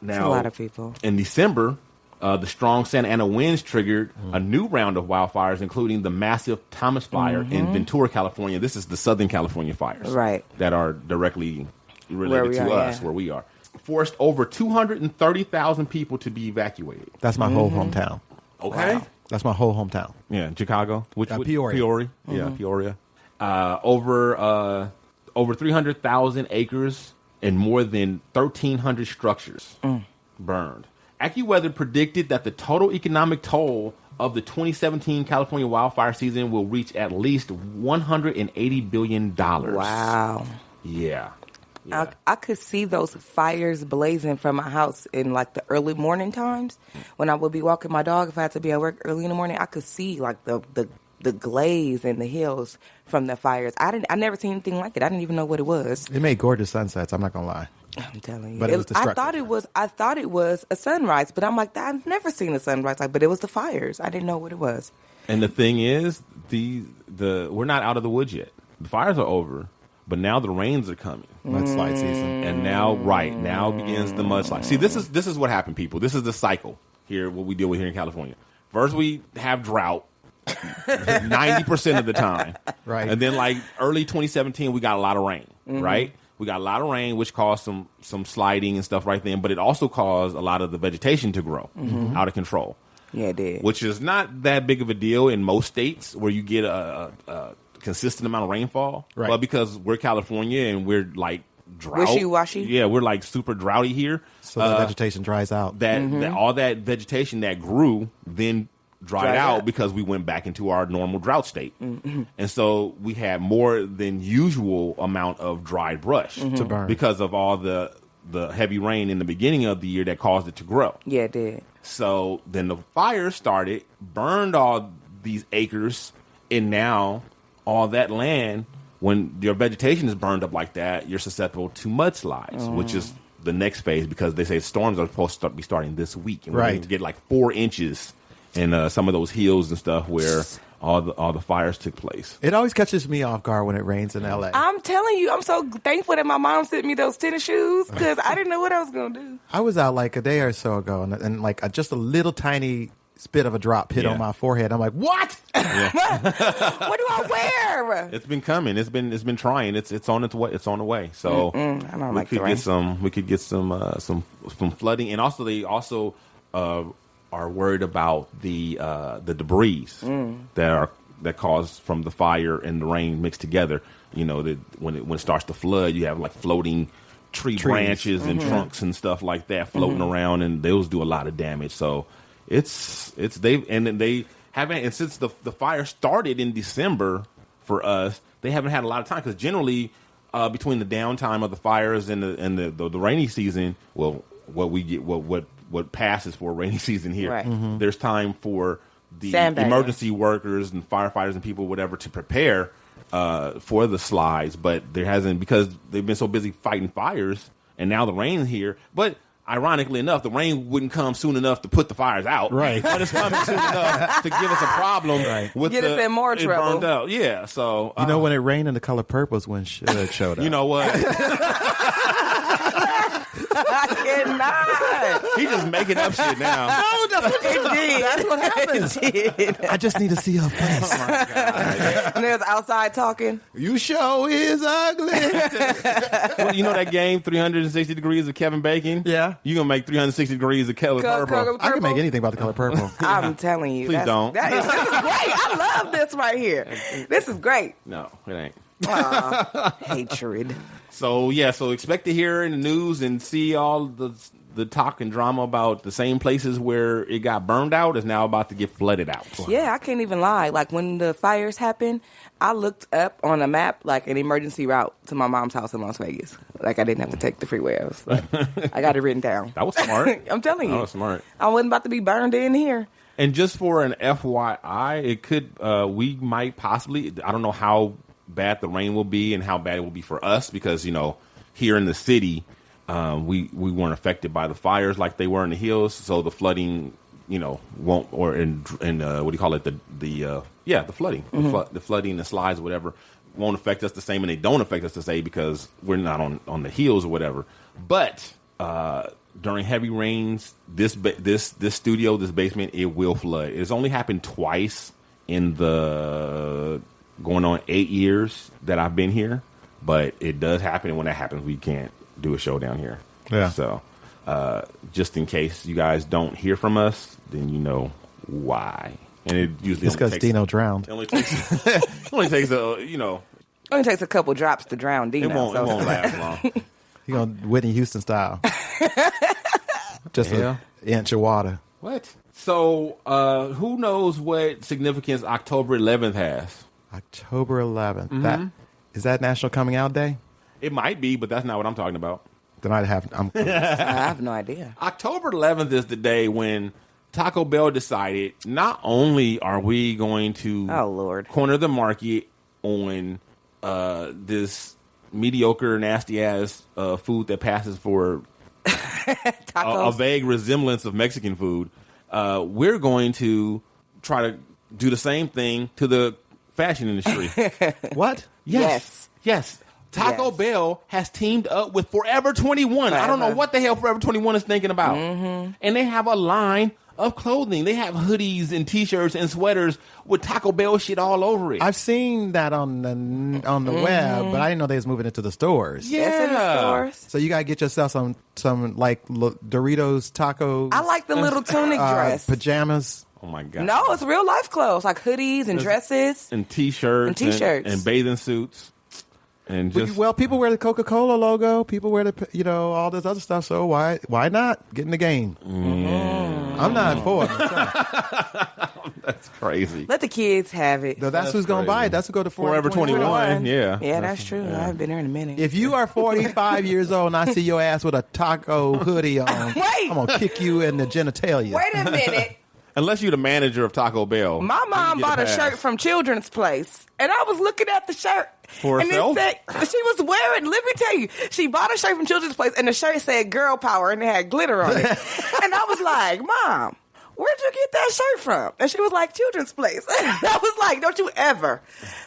Now, a lot of people. In December, the strong Santa Ana winds triggered a new round of wildfires, including the massive Thomas Fire in Ventura, California. This is the Southern California fires, right, that are directly related to us, where we are. Forced over 230,000 people to be evacuated. That's my whole hometown. Okay. Wow. That's my whole hometown. Yeah, Chicago. Peoria. Yeah, Peoria. Over 300,000 acres and more than 1,300 structures burned. AccuWeather predicted that the total economic toll of the 2017 California wildfire season will reach at least $180 billion. Wow. Yeah. I could see those fires blazing from my house in like the early morning times when I would be walking my dog. If I had to be at work early in the morning, I could see like the glaze in the hills from the fires. I never seen anything like it. I didn't even know what it was. It made gorgeous sunsets. I'm not gonna lie. I'm telling you, but it was destructive. I thought it was a sunrise, but I'm like, I've never seen a sunrise. But it was the fires. I didn't know what it was. And the thing is, we're not out of the woods yet. The fires are over. But now the rains are coming. Mudslide season. And now begins the mudslide. See, this is what happened, people. This is the cycle here, what we deal with here in California. First, we have drought 90% of the time. Right. And then, like, early 2017, we got a lot of rain, right? We got a lot of rain, which caused some sliding and stuff right then. But it also caused a lot of the vegetation to grow out of control. Yeah, it did. Which is not that big of a deal in most states where you get a consistent amount of rainfall, right? But because we're California and we're like drought, wishy-washy, yeah, we're like super droughty here. So the vegetation dries out. That all that vegetation that grew then dried out because we went back into our normal drought state, and so we had more than usual amount of dried brush to burn because of all the heavy rain in the beginning of the year that caused it to grow. Yeah, it did. So then the fire started, burned all these acres, and now all that land, when your vegetation is burned up like that, you're susceptible to mudslides, which is the next phase because they say storms are supposed to be starting this week. And we're going to get like 4 inches in some of those hills and stuff where all the fires took place. It always catches me off guard when it rains in L.A. I'm telling you, I'm so thankful that my mom sent me those tennis shoes because I didn't know what I was going to do. I was out like a day or so ago and like just a little tiny spit of a drop hit on my forehead. I'm like, what? Yeah. What do I wear? It's been coming. It's been trying. It's on its way. It's on the way. So I don't like the rain. We could get some flooding, and also they also are worried about the debris that caused from the fire and the rain mixed together. You know, when it starts to flood, you have like floating trees, branches and trunks and stuff like that floating around, and those do a lot of damage. So they haven't, and since the fire started in December for us, they haven't had a lot of time because generally between the downtime of the fires and the rainy season, well, what passes for a rainy season here, right. There's time for the emergency workers and firefighters and people, whatever, to prepare for the slides, but there hasn't, because they've been so busy fighting fires, and now the rain's here. But ironically enough, the rain wouldn't come soon enough to put the fires out. Right. But it's coming soon enough to give us a problem. Right. With Get us in more trouble. Burned out. Yeah. So you know when it rained and the color purple was when it showed up. You know what? I cannot. He just making up shit now. No, that's what It did. That's what happens. It did. I just need to see her face. Oh my God. And there's outside talking. You show is ugly. Well, you know that game 360 Degrees of Kevin Bacon? Yeah. You're going to make 360 Degrees of color purple. I can make anything about the color purple. I'm telling you. Please don't. This is great. I love this right here. This is great. No, it ain't. Hatred. So, yeah, so expect to hear in the news and see all the talk and drama about the same places where it got burned out is now about to get flooded out. Yeah, I can't even lie. Like, when the fires happened, I looked up on a map, like, an emergency route to my mom's house in Las Vegas. Like, I didn't have to take the freeway. I was like, I got it written down. That was smart. I'm telling you. That was smart. I wasn't about to be burned in here. And just for an FYI, it could, we might possibly, I don't know how bad the rain will be and how bad it will be for us because, you know, here in the city, we weren't affected by the fires like they were in the hills, so the flooding, you know, won't, or in what do you call it, the flooding, the flooding, the slides, or whatever, won't affect us the same, and they don't affect us the same because we're not on the hills or whatever. But during heavy rains, this studio, this basement, it will flood. It's only happened twice in the going on 8 years that I've been here, but it does happen. And when that happens, we can't do a show down here. Yeah. So, just in case you guys don't hear from us, then you know why. And it usually it's because Dino drowned. It only takes Only takes a couple drops to drown Dino. It won't last long. He gonna Whitney Houston style. Just an inch of water. What? So, who knows what significance October 11th has? October 11th. Is that National Coming Out Day? It might be, but that's not what I'm talking about. Then I have no idea. October 11th is the day when Taco Bell decided not only are we going to corner the market on this mediocre, nasty-ass food that passes for a vague resemblance of Mexican food, we're going to try to do the same thing to the fashion industry. What? Yes. Taco Bell has teamed up with Forever 21. I don't know what the hell Forever 21 is thinking about. And they have a line of clothing. They have hoodies and T-shirts and sweaters with Taco Bell shit all over it. I've seen that on the web, but I didn't know they was moving it to the stores. Yeah. It's in the stores. So you gotta get yourself some like Doritos taco. I like the little tunic dress. Pajamas. Oh my God. No, it's real life clothes like hoodies and dresses and T-shirts and bathing suits. And just, well, people wear the Coca-Cola logo. People wear the all this other stuff. So why not get in the game? I'm not for it myself. That's crazy. Let the kids have it. No, that's who's going to buy it. That's who go to Forever 21. Yeah, that's true. I haven't been there in a minute. If you are 45 years old and I see your ass with a taco hoodie on, I'm gonna kick you in the genitalia. Wait a minute. Unless you're the manager of Taco Bell. My mom bought a shirt from Children's Place, and I was looking at the shirt. For herself? And it said, she was wearing, let me tell you, she bought a shirt from Children's Place, and the shirt said girl power, and it had glitter on it. And I was like, Mom, where'd you get that shirt from? And she was like, Children's Place. And I was like, don't you ever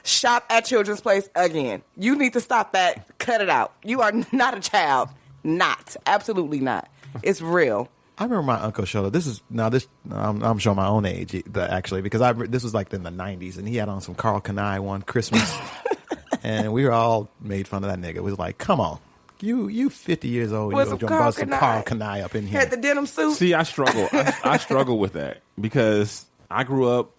shop at Children's Place again. You need to stop that. Cut it out. You are not a child. Not. Absolutely not. It's real. I remember my uncle showed up. I'm showing my own age actually because this was like in the 90s, and he had on some Carl Kanai one Christmas, and we were all made fun of that nigga. It was like, come on, you 50 years old, you're gonna bust some Carl Kanai up in here. Had the denim suit. See, I struggle. I struggle with that because I grew up,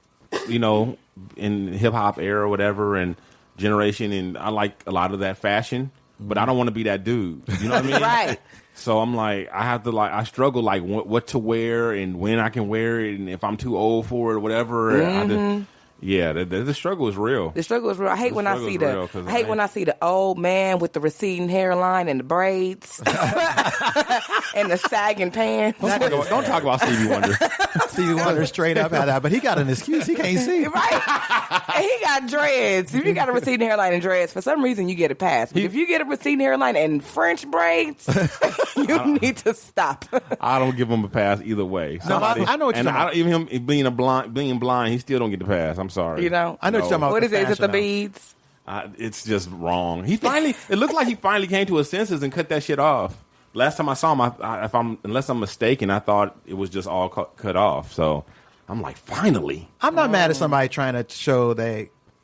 in hip hop era or whatever, and generation, and I like a lot of that fashion, but I don't want to be that dude. You know what I mean? Right. So I'm like, I struggle like what to wear and when I can wear it, and if I'm too old for it or whatever. The struggle is real. The struggle is real. I hate when I see the old man with the receding hairline and the braids and the sagging pants. Don't talk about Stevie Wonder. Stevie Wonder straight up had that, but he got an excuse. He can't see. Right. And he got dreads. If you got a receding hairline and dreads, for some reason you get a pass. But if you get a receding hairline and French braids, you need to stop. I don't give him a pass either way. No, I know what you're talking about. Even him being blind, he still don't get the pass. I'm sorry. I know what you're talking about. What is it? Is it the beads? It's just wrong. It looked like he finally came to his senses and cut that shit off. Last time I saw him, unless I'm mistaken, I thought it was just all cut off. So I'm like, finally. I'm not mad at somebody trying to show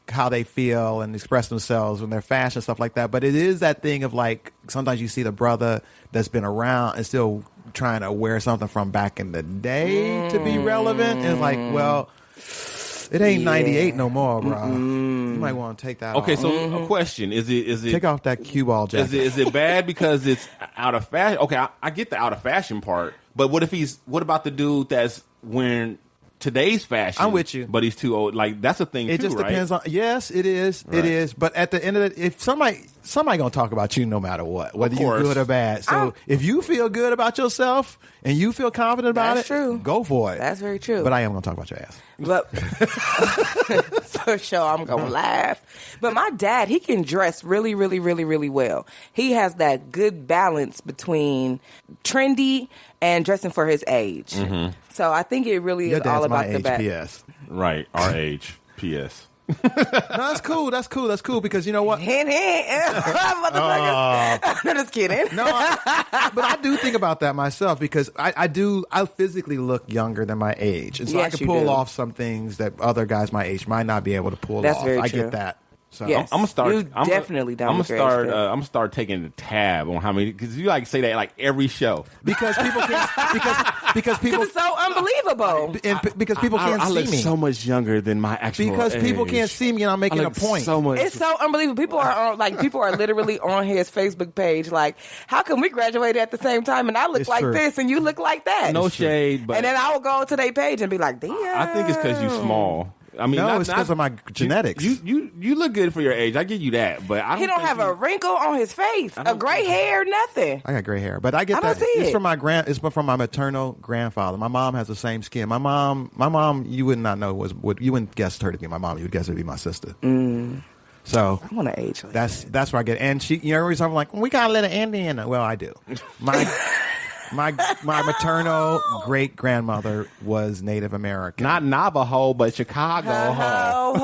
how they feel and express themselves when they're fashion and stuff like that. But it is that thing of like, sometimes you see the brother that's been around and still trying to wear something from back in the day to be relevant. And it's like, well, it ain't 98 no more, bro. You might want to take that off. Okay, so a question. Is it take off that cue ball jacket. Is it bad because it's out of fashion? Okay, I get the out of fashion part, but what about the dude that's wearing today's fashion? I'm with you. But he's too old. Like, that's a thing too, right? It just depends on, yes, it is. Right. It is. But at the end of it, if somebody gonna talk about you no matter what, whether you're good or bad. So if you feel good about yourself and you feel confident about it, go for it. That's very true. But I am gonna talk about your ass. But for sure, I'm gonna laugh. But my dad, he can dress really, really, really, really well. He has that good balance between trendy and dressing for his age. So I think it really is all about the back. PS. Right, our age. PS. that's cool. That's cool because you know what? Hint, hint. Motherfuckers. I'm just kidding. No, but I do think about that myself because I physically look younger than my age. And so I Yes, can you pull do. off some things that other guys my age might not be able to pull That's off. very I true. get that. So Yes. I'm gonna start. You definitely don't I'm gonna agree, start. Phil. I'm gonna start taking the tab on how many because you like say that like every show. because people can't because people It's so unbelievable. because people can't I see look me. so much younger than my actual Because people age. can't see me and I'm making I a look point. So much. It's so unbelievable. People are literally on his Facebook page. Like, how come we graduated at the same time and I look It's like true. this and you look like that? no shade, but And then I will go to their page and be like, damn. I think it's because you small. I mean, No, it's because of my genetics. You look good for your age. I give you that, but I don't. He don't think have you- a wrinkle on his face, a gray hair, nothing. I got gray hair, but I get I don't that. see It's it. from it's from my maternal grandfather. My mom has the same skin. My mom, you would not know you wouldn't guess her to be my mom. You would guess her to be my sister. So I want to age like that's where I get. And she, everybody's like, we got a little Indian. Well, I do. My maternal great grandmother was Native American. not Navajo, but Chicago. hello.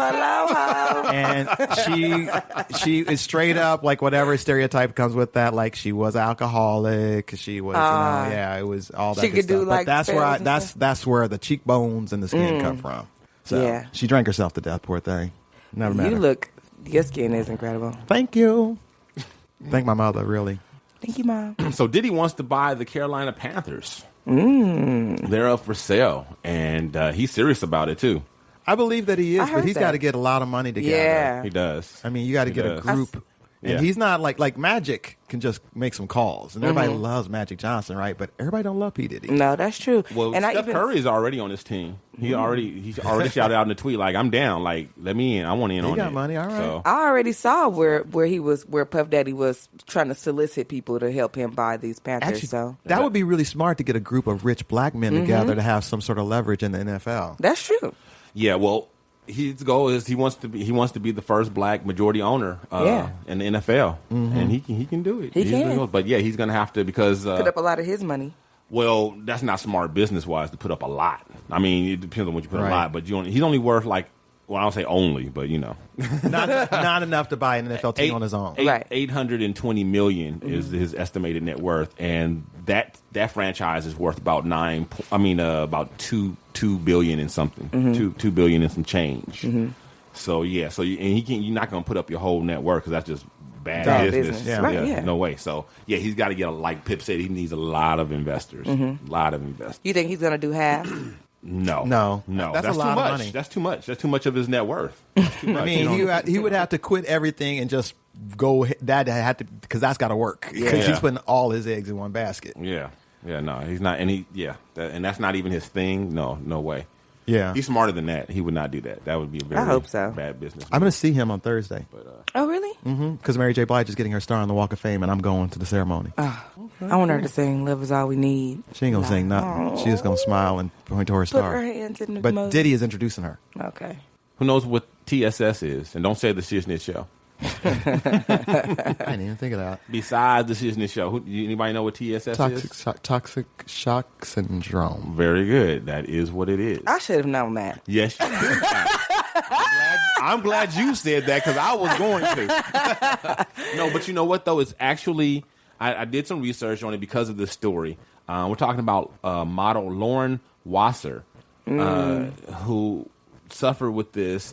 And she is straight up like whatever stereotype comes with that. Like she was alcoholic. She was, it was all that. She good could do, stuff. like, but that's where spells and stuff? that's where the cheekbones and the skin come from. So Yeah. she drank herself to death. Poor thing. Never met her. Your skin is incredible. Thank you. Thank my mother. Really. Thank you, Mom. So Diddy wants to buy the Carolina Panthers. They're up for sale, and he's serious about it too. I believe that he I is, heard but he's that. got to get a lot of money together. Yeah. He does. I mean, you got to He get does. a group. And Yeah. he's not like Magic can just make some calls, and everybody loves Magic Johnson, right? But everybody don't love P Diddy. No, that's true. Well, and Steph Curry is already on his team. He's already shouted out in the tweet like, "I'm down. Like, let me in. I want in on it." He got money, all right. So, I already saw where Puff Daddy was trying to solicit people to help him buy these Panthers. Actually, So that would be really smart to get a group of rich black men together to have some sort of leverage in the NFL. that's true. yeah. Well, his goal is he wants to be the first black majority owner in the NFL, and he can do it. He He's can. the goal. But yeah, he's going to have to because Put up a lot of his money. well, that's not smart business wise to put up a lot. I mean, it depends on what you put Right. a lot, but he's only worth like. Well, I don't say only, but Not enough to buy an NFL team on his own. Right. $820 million is his estimated net worth, and that franchise is worth about about $2 billion and something, $2 billion and some change. So yeah, you're not going to put up your whole net worth because that's just bad Bad business. business. Right, yeah. No way. So yeah, he's got to get like Pip said, he needs a lot of investors, You think he's gonna do half? No. That's a too lot of much. money. That's too much. That's too much of his net worth. That's too much. I mean, he would have to quit everything and just go. That had to because that's got to work because Yeah. he's putting all his eggs in one basket. Yeah, no, he's not, and and that's not even his thing. No way. Yeah, He's smarter than that. He would not do that. That would be a very hope so. bad business. I'm going to see him on Thursday Oh, really? because Mary J. Blige is getting her star on the Walk of Fame, and I'm going to the ceremony. I want her to sing "Love Is All We Need." She ain't gonna sing nothing. She's just gonna smile and point to her Put star. her hands in the But mud. Diddy is introducing her. Okay. Who knows what TSS is? And don't say the Shiznit Show. I didn't even think of that. Besides the Shiznit Show, anybody know what TSS is? Toxic shock syndrome. Very good. That is what it is. I should have known that. Yes. You did. I'm glad you said that because I was going to. No, but you know what though? It's actually I did some research on it because of this story. We're talking about model Lauren Wasser, who suffered with this.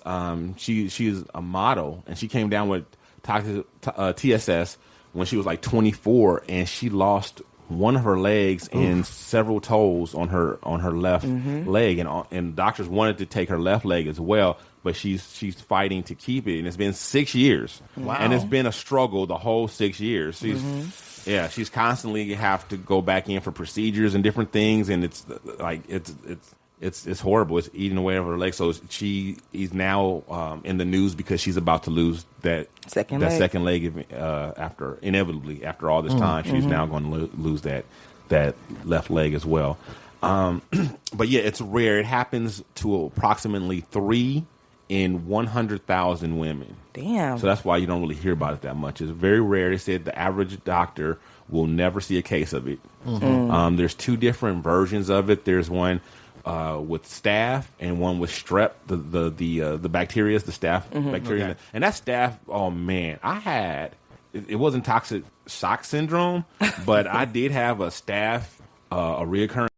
She's a model, and she came down with TSS when she was like 24, and she lost one of her legs and several toes on her left leg, and doctors wanted to take her left leg as well, but she's fighting to keep it, and it's been 6 years. Wow. And it's been a struggle the whole 6 years. She's constantly have to go back in for procedures and different things, and it's like it's horrible. It's eating away at her leg. So she is now in the news because she's about to lose that second leg inevitably after all this time. She's now going to lose that left leg as well. But yeah, it's rare. It happens to approximately 3 in 100,000 women. Damn. So that's why you don't really hear about it that much. It's very rare. They said the average doctor will never see a case of it. There's 2 different versions of it. There's one with staph and one with strep, the bacteria, the staph bacteria. Okay. And that staph, oh man, I had, it wasn't toxic shock syndrome, but I did have a staph, a reoccurring